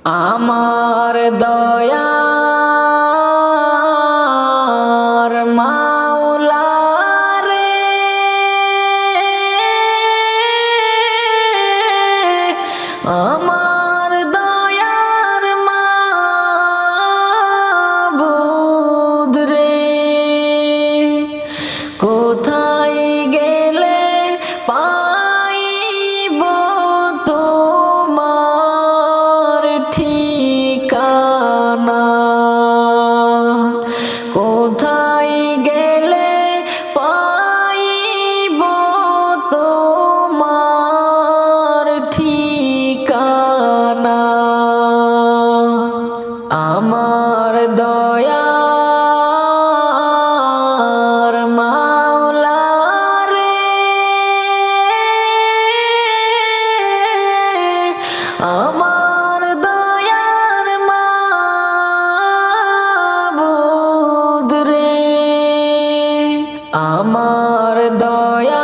আমার দয়ার মাওলা রে, আমার দয়ার মাবুদ রে, কোথায় গেলে পাইব তোমার ঠিকানা, কোথায় গেলে পাইব তোমার ঠিকানা। আমার দয়ার মাওলা রে, আমার দয়ার মাবুদ রে, আমার দয়ার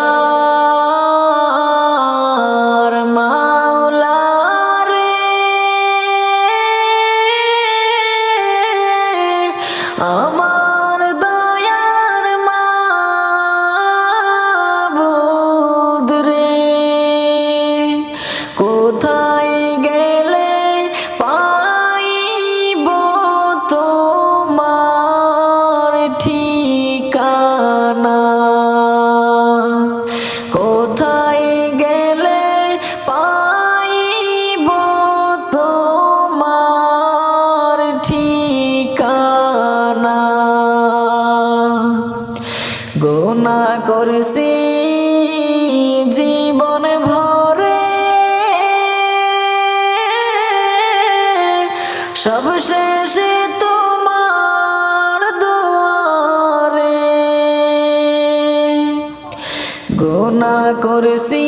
মাওলা রে, আমার দয়ার মাবুদ রে, কোথায় গেলে পাইব তোমার ঠিকানা, কোথায় গেলে পাইব তোমার ঠিকানা। গুনাহ করছি জীবন ভরে, সব শেষে তোমার দুয়ারে, গুনাহ করছি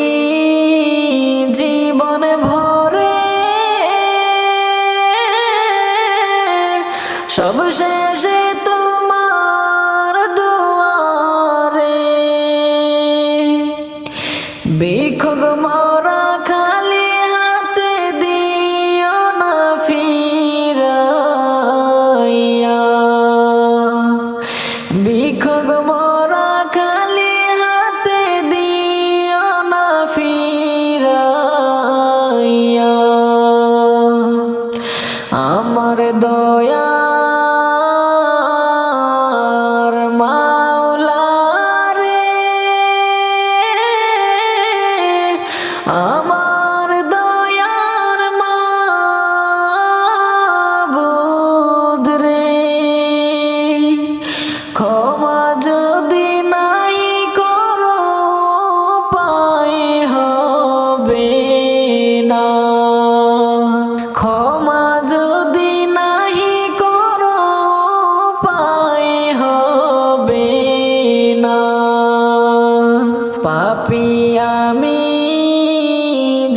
জীবন ভরে, সব শেষে তোমার দুয়ারে, ভিক্ষুক মরা খালি হাতে দিও না ফিরাইয়া, ভিক্ষুক মরা খালি হাতে দিও না ফিরাইয়া। আমার দয়ার মাওলা রে, আমার দয়ার মাবুদ রে, ক্ষমা যদি নাই করো পাই হবে না, ক্ষমা যদি নাহি করো পাই হবে না। পাপী আমি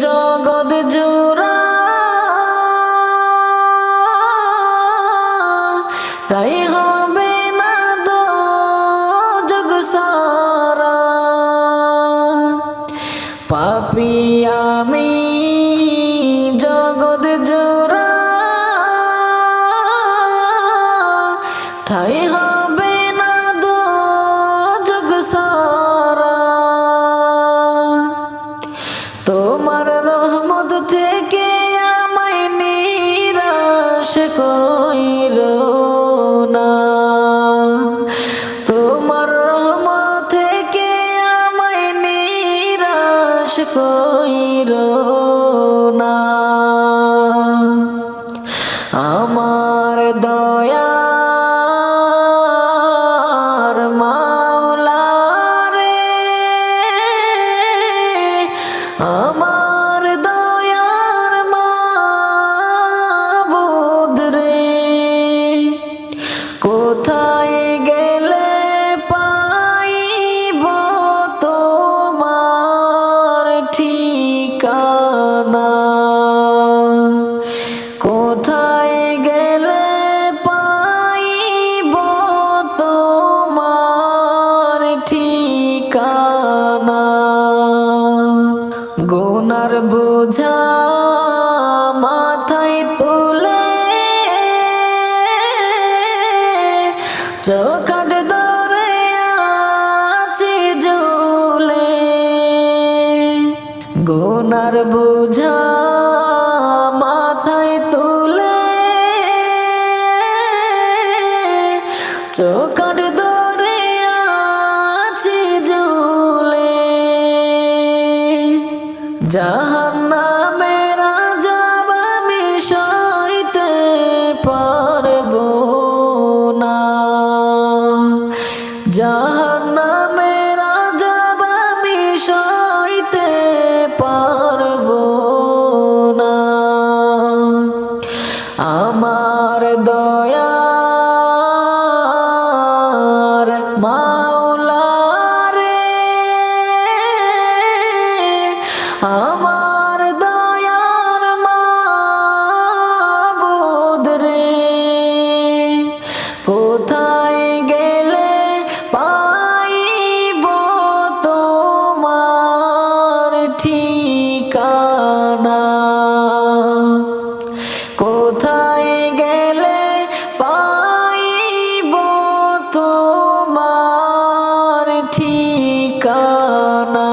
জগৎ জোড়া, তাই হবে না দোজখ সারা, পাপী আমি জগৎ জোড়া, ঠাই হবে না দোজখ সারা। তোমার রহমত থেকে আমায় নিরাশ কইরো না, তোমার রহমত থেকে আমায় নিরাশ কইরো না। আমার দয়ার মাওলা রে, আমার দয়ার মাবুদ রে, কোথায় গেলে পাইব তোমার ঠিকানা, কোথায় গেলে আমার দয়ার মাওলা রে, আমার দয়ার মাবুদ রে, কোথায় গেলে পাইব তোমার ঠিকানা, কোথায় গেলে পাইব তোমার ঠিকানা।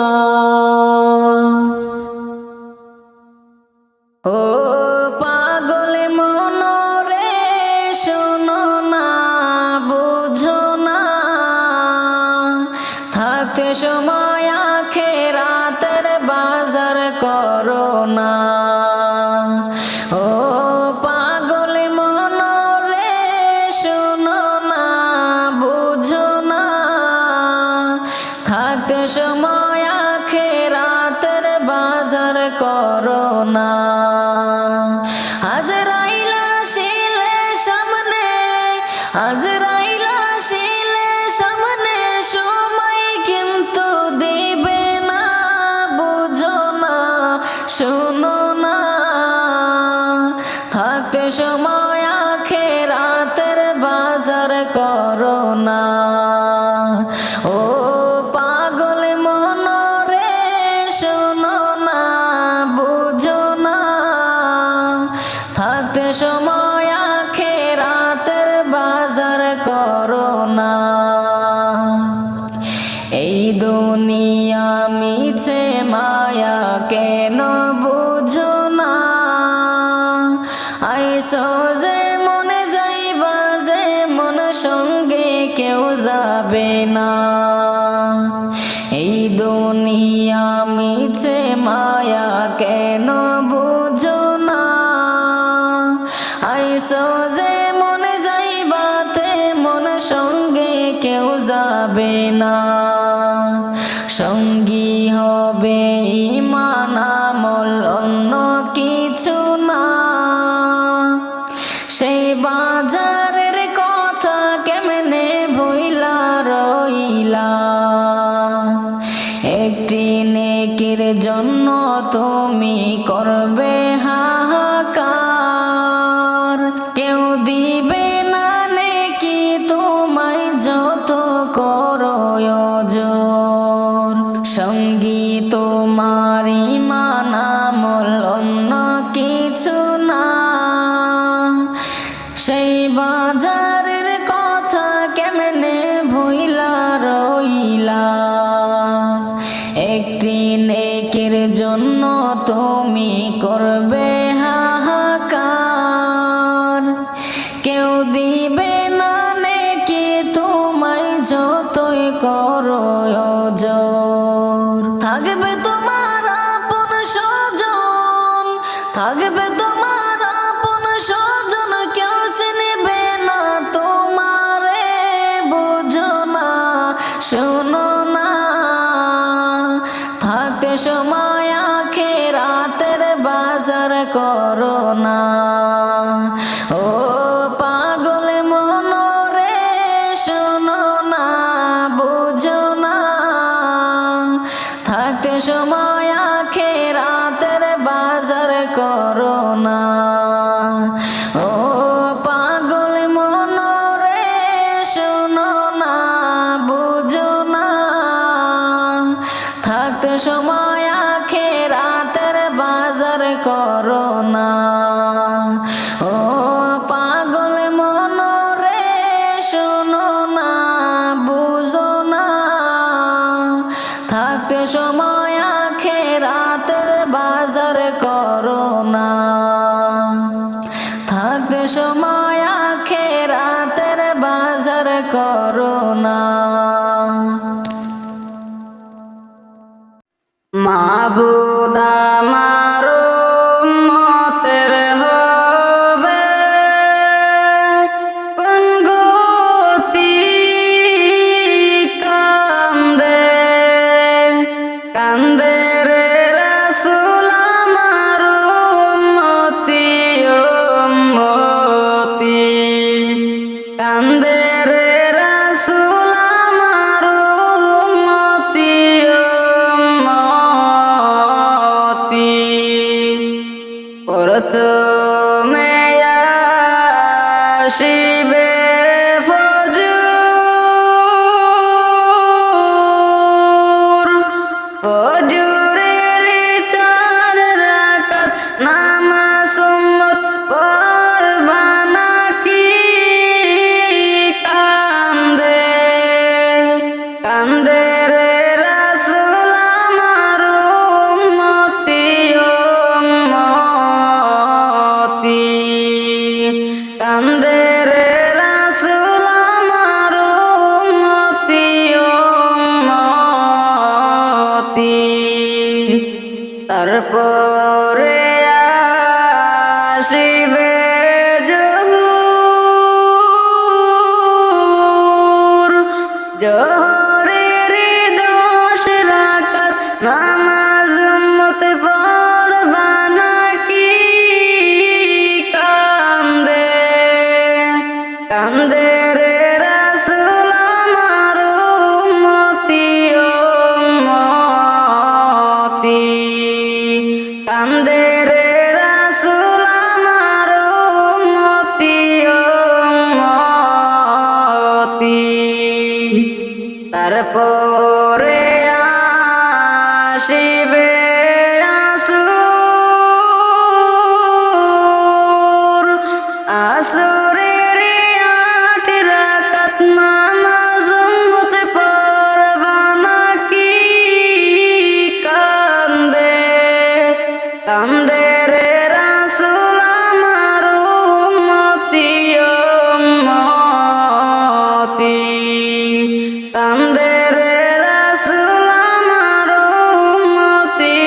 ও পাগল মনরে শোনো না, বুঝো না, থাকতে সময় আখিরাতের বাজার করো না। ও পাগল মনরে শোনো না, বুঝো না, থাকতে সময় আখিরাতের বাজার করো না। আজরাইল আসিলে সামনে, আজরাইল আসিলে সামনে, সময় কিন্তু দিবে না, বুঝো না, শোনো না, থাকতে সময় আখিরাতের বাজার করো না। ও পাগল মনরে শোনো না, বুঝো না, থাকতে সময় আখিরাতের বাজার করো না। এই দুনিয়া মিছে মায়া কেন বুঝো না, আইসো যে মনে যাইবা যে মন সঙ্গে কেউ যাবে না। এই দুনিয়া মিছে মায়া কেন বুঝো না, আইসো যে মনে যাইবাতে মন সঙ্গে কেউ যাবে না। সঙ্গী হবে ঈমান আমল অন্য কিছু না, সেই বাজারের কথা কেমনে ভুইলা রইলা। একটি নেকির জন্য তুমি করবে হাহাকার, কেউ দিবে না নেকি তোমায় যত করো ওজর। সঙ্গী তোমার ঈমান আমল অন্য কিছু না, সেই বাজারের কথা কেমনে ভুইলা রইলা। একটি নেকির জন্য তুমি করবে হাহাকার, কেউ দিবে না নেকি তোমায় যতই করো ওজর। থাকবে তোমার আপন স্বজন, থাকবে তোমার আপন স্বজন, কেউ চিনবে না তোমারে, বুঝো না, শোনো না, থাকতে সময় আখিরাতের বাজার করো না। ও পাগল মনরে শোনো না, বুঝো না, থাকতে সময় আখিরাতের বাজার করো না। ও পাগল মনরে শোনো না, বুঝো না, থাকতে সময় আখিরাতের বাজার করো না। ও পাগল মনরে শোনো না, বুঝো না, থাকতে সময় আখিরাতের বাজার করো না। থাকতে সময় আখিরাতের বাজার করো না। মাবুদ আমার উম্মতের হবে কোন গতি, কান্দে কান্দে রে রাসূল আমার উম্মতি উম্মত। আসিবে ফজরের 4 রাকাত নামাজ উম্মত পড়বা নাকি? কান্দে কান্দে রে রাসূল আমার উম্মতি উম্মতি, কান্দে রে রাসূল আমার উম্মতি উম্মতি। তারপরে আসিবে জোহর, জোহরের 10 রাকাত নামাজ উম্মত পড়বা নাকি? কান্দে কান্দে রে রাসূল আমার উম্মতি উম্মতি, কান্দে রে রাসূল আমার উম্মতি উম্মতি। তারপরে আসিবে আসর, আসরের 8 রাকাত নামাজ উম্মত পড়বা নাকি? কান্দে কান্দে রে রাসূল আমার উম্মতি উম্মতি, কান্দে রে রাসূল আমার উম্মতি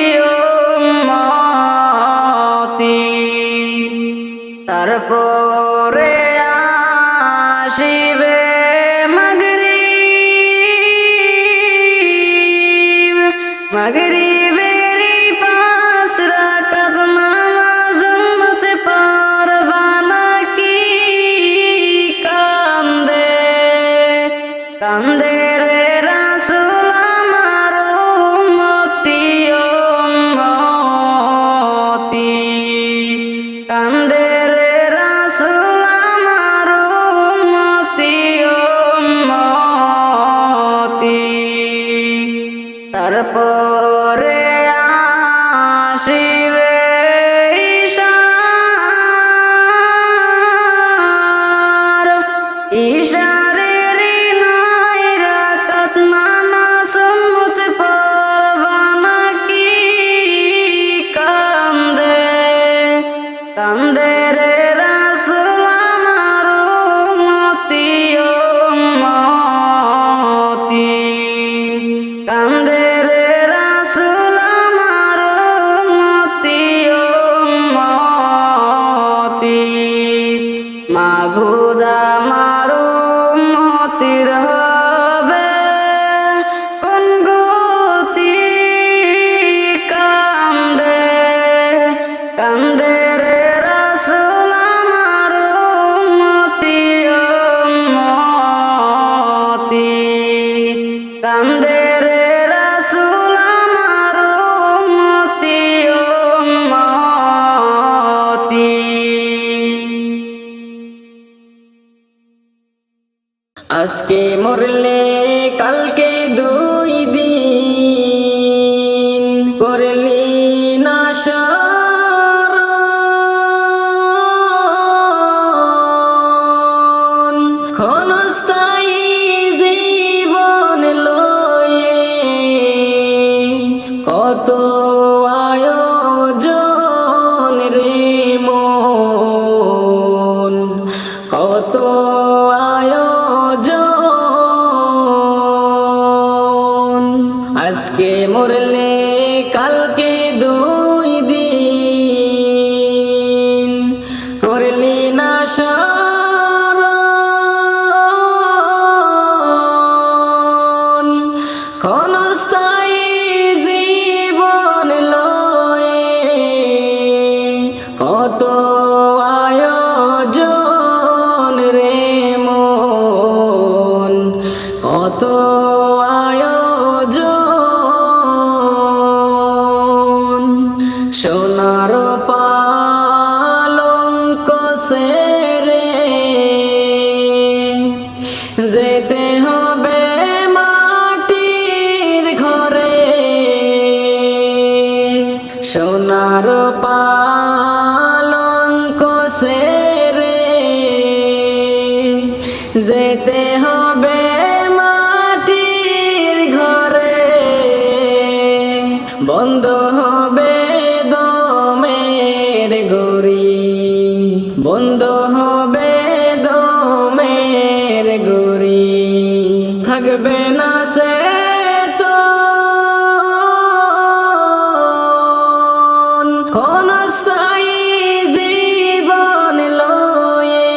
উম্মতি। তারপরে আসিবে মাগরিব, মাগরিবের 5 রাকাত নামাজ উম্মত পড়বা নাকি? কান্দে কান্দে রে রাসূল আমার উম্মতি উম্মতি, কান্দে রে রাসূল আমার উম্মতি উম্মতি। তারপরে আসিবে ইশার, ইশারের 9 রাকাত নামাজ উম্মত পড়বা নাকি? কান্দে কান্দে রে রাসূল আমার উম্মতি উম্মতি, কান্দে রে রাসূল আমার উম্মতি উম্মতি। মাবুদ আমার উম্মতির হবে কোন গতি? কান্দে কান্দে রে রাসূল আমার উম্মতি উম্মতি, কান্দে রে রাসূল আমার উম্মতি উম্মতি। আজকে মরলে কালকে 2 দিন, করলি না স্মরণ, ক্ষণস্থায়ী জীবন লয়ে কত আয়োজন রে মন, কত আয়োজন। আজকে মরলে কালকে 2 দিন, করলি না স্মরণ, ক্ষণস্থায়ী জীবন লয়ে কত আয়োজন রে মন, কত আয়োজন। সোনার পালঙ্ক সেরে যেতে হবে মাটির ঘরে, বন্ধ হবে দমের গড়ি, বন্ধ হবে দমের গড়ি, থাকবে না সে তো ক্ষণস্থায়ী জীবন লয়ে,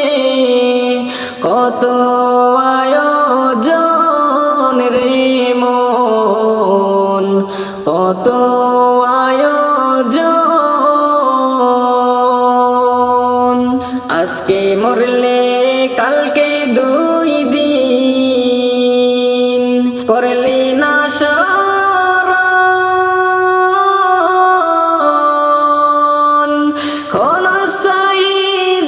কত আয়োজন রে মন, কত আয়োজন। আজকে মরলে কালকে 2 দিন, করলি না স্মরণ, ক্ষণস্থায়ী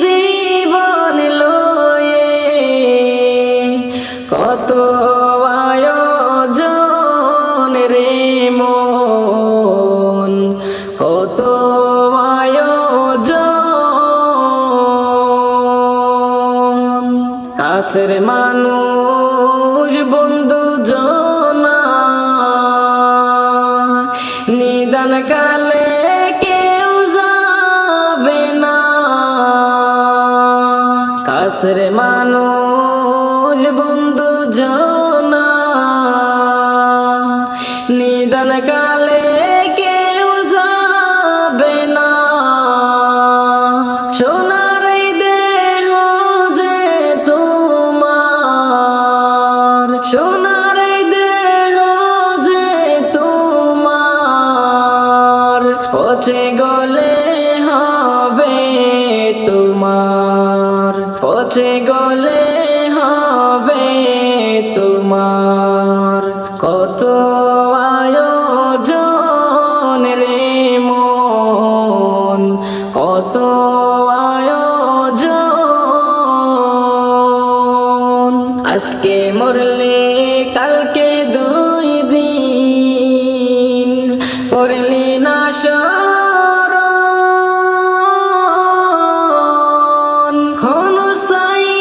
জীবন লয়ে, কত আয়োজন রে মন, কত আয়োজন। কাছের মানুষ বন্ধু জনা, নিদান কালে কেউ যাবে না, কাছের মানুষ বন্ধু জনা, নিদান কালে কেউ যাবে না। সোনার এই দেহ যে তোমার, সোনার এই দেহ যে তোমার, পচে গলে হবে তোমার, পচে গলে হবে তোমার, কত আয়োজন রে মন, কত আয়োজন। আজকে মরলে কালকে 2 দিন, করলি না স্মরণ, ক্ষণস্থায়ী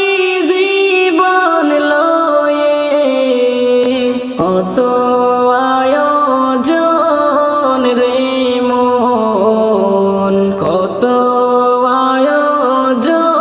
জীবন লয়ে, কত আয়োজন রে মন, কত আয়োজন।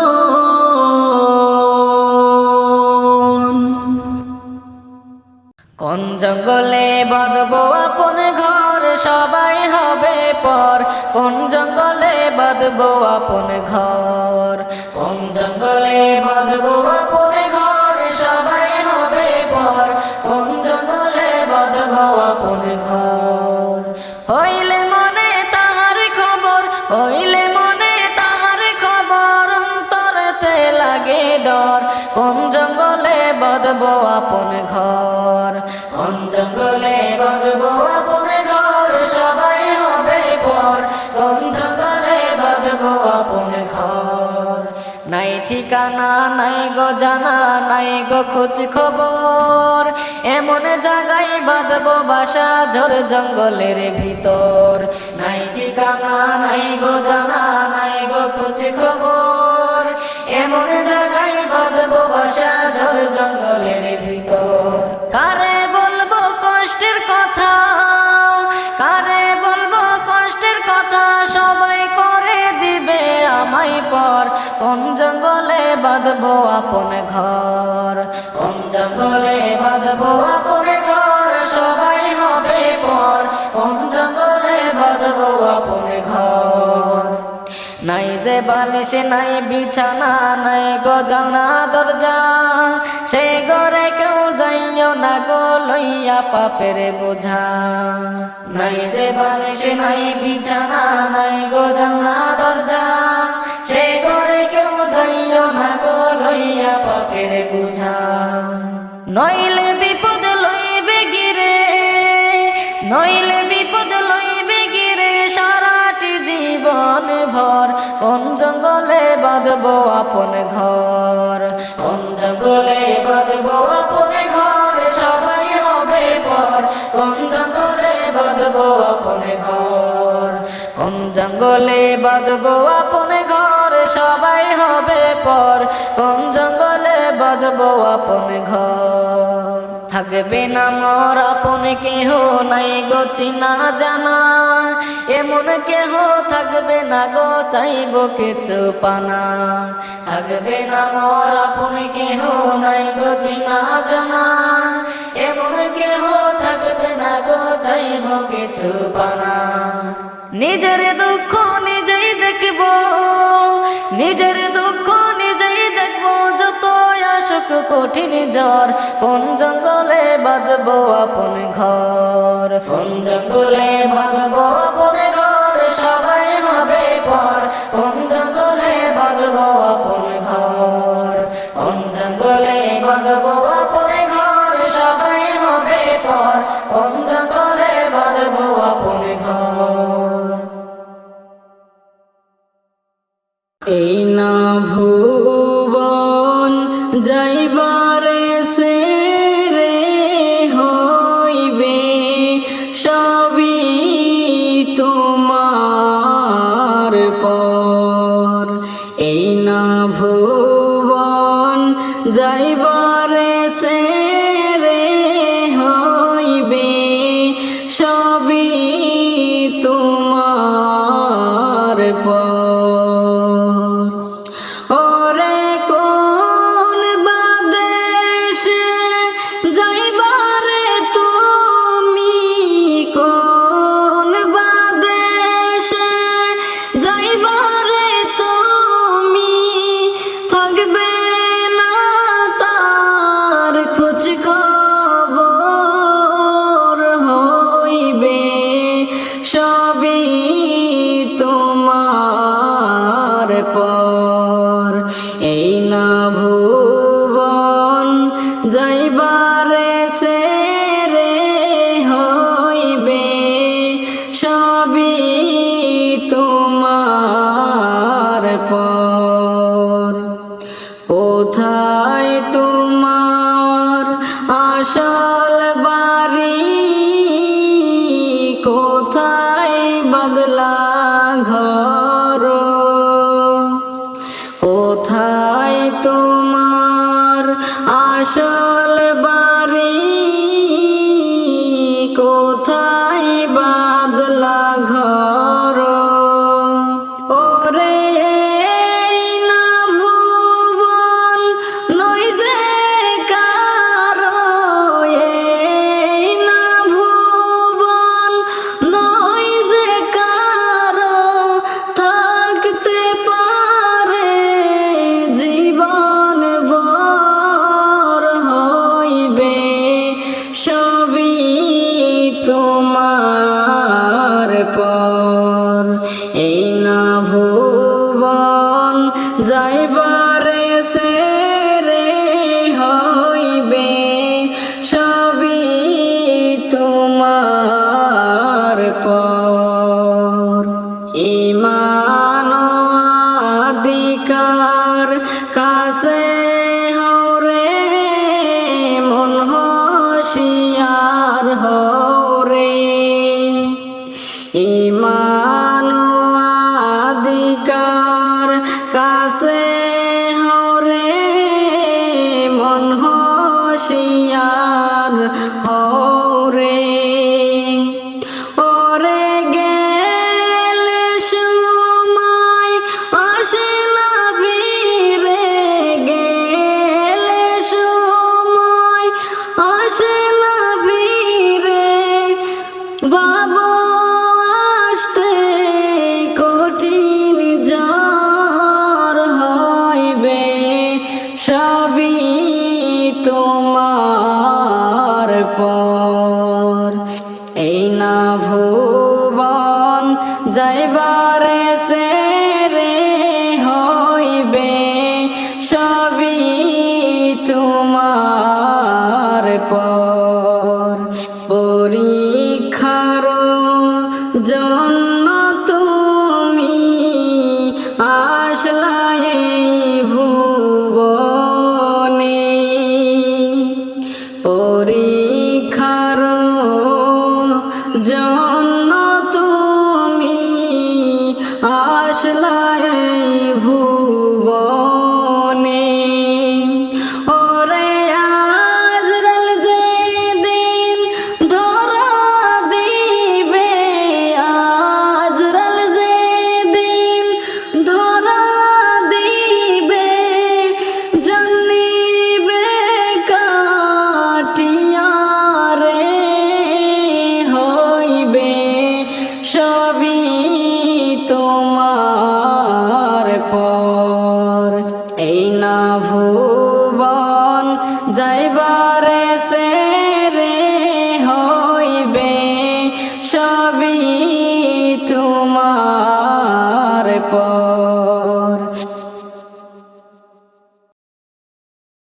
কোন জঙ্গলে বাঁধবো আপন ঘর, সবাই হবে পর, কোন জঙ্গলে বাঁধবো আপন ঘর, কোন জঙ্গলে বাঁধবো আপন ঘর, সবাই হবে পর, কোন জঙ্গলে বাঁধবো আপন ঘর। হইলে মনে তাহার খবর, হইলে মনে তাহার খবর, অন্তরেতে লাগে ডর, কোন জঙ্গলে বাঁধবো আপন ঘর, কোন জঙ্গলে বাঁধবো আপন ঘর, সবাই হবে পর, কোন জঙ্গলে বাঁধবো আপন ঘর। নাই ঠিকানা নাই গো জানা, নাই গো খোঁজ খবর, এমন জায়গায় বাঁধবো বাসা ঝড় জঙ্গলের ভিতর। নাই ঠিকানা নাই গো জানা, নাই গো খোঁজ খবর, এমন জায়গায় বাঁধবো বাসা ঝড় জঙ্গলের ভিতর। কারে বলবো কষ্টের কথা, কারে বলবো কষ্টের কথা, সবাই করে দিবে আমায় পর, কোন জঙ্গলে বাঁধবো আপন ঘর, কোন জঙ্গলে বাঁধবো আপন ঘর, সবাই হবে পর, কোন জঙ্গলে বাঁধবো আপন ঘর। নাই যে বালিশ নাই বিছানা, নাই গো জানা দরজা, সেই ঘরে কেউ যাইও না গো লইয়া পাপের বোঝা। নাই যে বালিশ নাই বিছানা, নাই গো জানা দরজা, সেই ঘরে কেউ যাইও না গো লইয়া পাপের বোঝা। নইলে বিপদ লইবে গিরে, নইলে বিপদ লইবে গিরে, সারাটি জীবন ভর, কোন জঙ্গলে বাঁধবো আপন ঘর, কোন জঙ্গলে বাঁধবো আপন ঘর, সবাই হবে পর, কোন জঙ্গলে বাঁধবো আপন ঘর, কোন জঙ্গলে বাঁধবো আপন ঘর, সবাই হবে পর, কোন জঙ্গলে বাঁধবো আপন ঘর। থাকবে না মোর আপন কেহ নাই গো চিনা জানা, এমন কেহ থাকবে না গো চাইব কিছু পানা। থাকবে না মোর আপন কেহ নাই গো চিনা জানা, এমন কেহ থাকবে না গো চাইব কিছু পানা। নিজের দুঃখ নিজেই দেখব, নিজের দুঃখ নিজেই দেখব, যত আসুক কঠিন জ্বর। কোন জঙ্গলে বাঁধবো আপন ঘর, কোন জঙ্গলে বাঁধবো আপন ঘর, সবাই হবে পর। কোন জঙ্গলে বাঁধবো আপন ঘর, কোন জঙ্গলে বাঁধবো আপন ঘর, সবাই হবে পর। কোন জঙ্গলে বাঁধবো আপন ঘর। এই না ভুবন যাইবারে সে রে হইবে, সবই তোমার পর। এই না ভুবন যাইবারে সে রে হইবে, সবই তোমার পর। সবই তোমার পর। এই না ভুবন যাইবারে সে রে হইবে, সবই তোমার পর। কোথায় তোমার আসল বাড়ি, কোথায় বাদলা ঘর, কোথায় তোমার আসল বাড়ি, কোথায় বাদলা ঘর। ওরে না ভুবন নই যে কারো, এই না ভুবন নই যে কারো, থাকতে পারে জীবন ভর হইবে, সবই তোমার পর। এই না ভুবন যাইবারে সে রে হইবে, সবই তোমার পর। ঈমান অধিকার কাছে হরে, মন হুঁশিয়ার হরে। ঈমান অধিকার কাছে হরে, মন হুঁশিয়ার হরে। ওরে গেলে সময় আসে না ফিরে, গেলে সময় আসে না ফিরে, বাবু আসতে কঠিন জ্বর হইবে, সবই তোমার পর। এই না ভুবন যাইবারে সে রে হইবে, সবই তোমার পর। পরীক্ষার জন্য তুমি আসলা এই ভুবনে, পরীক্ষার জন্য তুমি আসলা এই ভুবনে। এই না ভুবন যাইবারে সে রে হইবে সবই